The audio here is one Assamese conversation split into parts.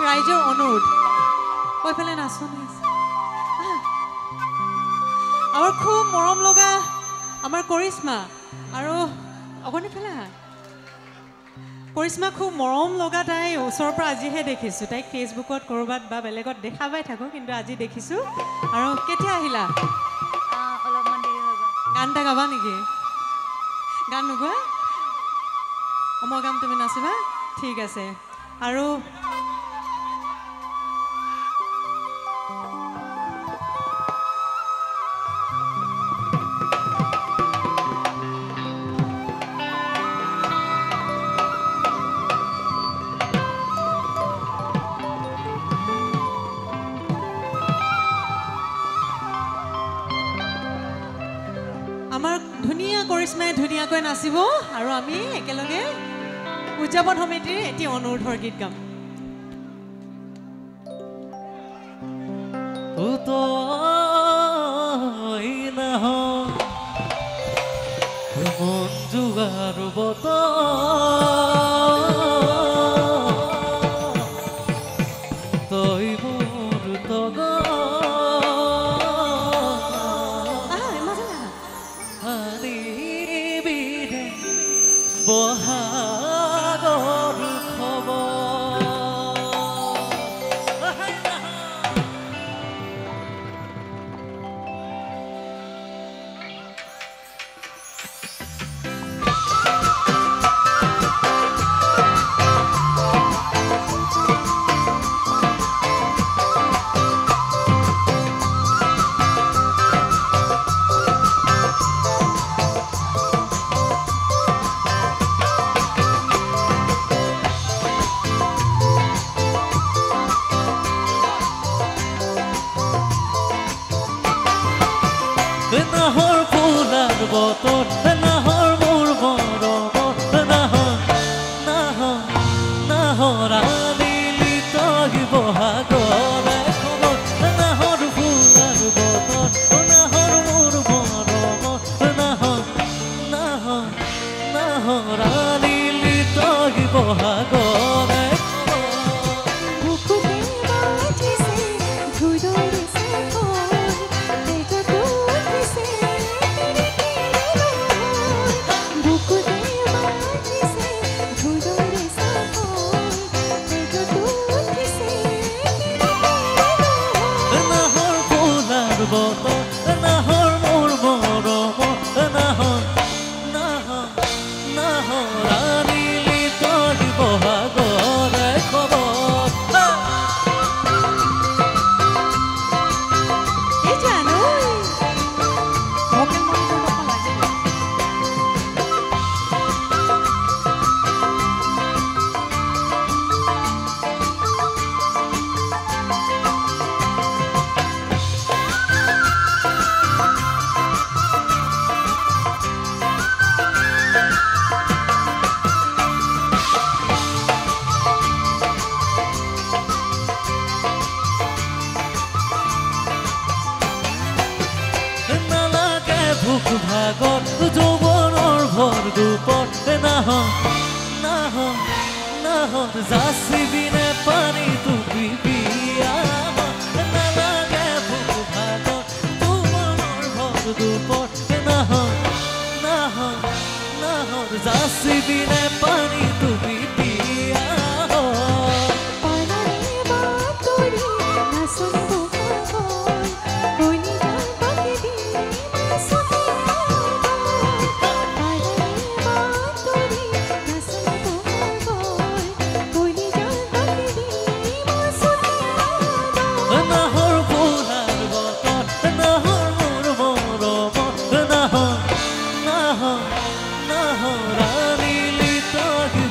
ৰাইজৰ অনুৰোধ কৈফালে নাচনি আছে আমাৰ খুব মৰম লগা আমাৰ কৰিশ্মা আৰু অগণিফালে কৰিশ্মা খুব মৰম লগা তাই ওচৰৰ পৰা আজিহে দেখিছোঁ তাইক ফেচবুকত ক'ৰবাত বা বেলেগত দেখা পাই থাকোঁ কিন্তু আজি দেখিছোঁ আৰু কেতিয়া আহিলা অলপমান দেৰি হৈ গ'ল গান এটা গাবা নেকি গান নোগোৱা মই গাম তুমি নাচিবা ঠিক আছে আৰু আমাৰ ধুনীয়া কৰিশ্মাই ধুনীয়াকৈ নাচিব আৰু আমি একেলগে উদযাপন সমিতিৰ এটি অনুৰোধৰ গীত গাম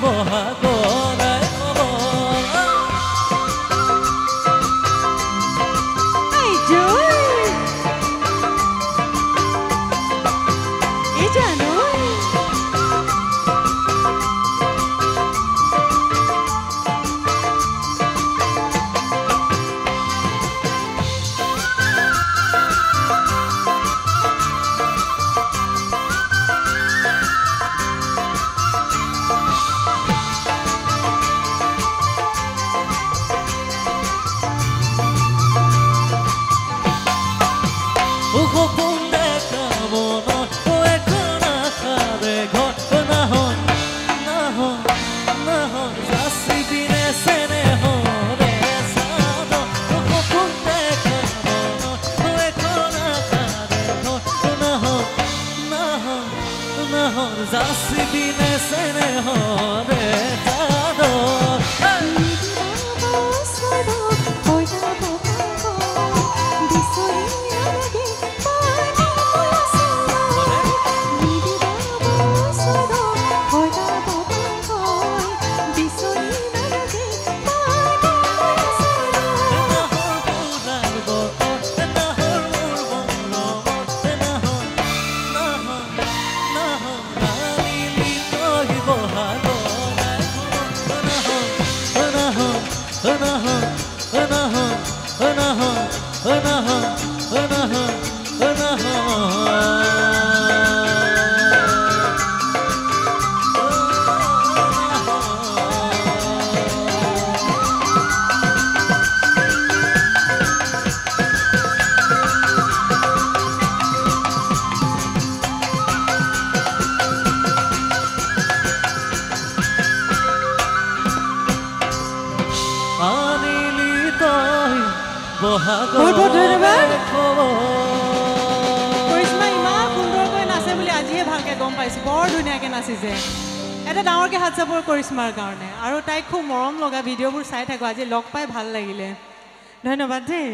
Bye. বহুত বহুত ধন্যবাদ কৰিশ্মা ইমান সুন্দৰকৈ নাচে বুলি আজিহে ভালকৈ গম পাইছোঁ বৰ ধুনীয়াকৈ নাচিছে এটা ডাঙৰকৈ হাত চাপৰ কৰিশ্মাৰ কাৰণে আৰু তাইক খুব মৰম লগা ভিডিঅ'বোৰ চাই থাকোঁ আজি লগ পাই ভাল লাগিলে ধন্যবাদ দেই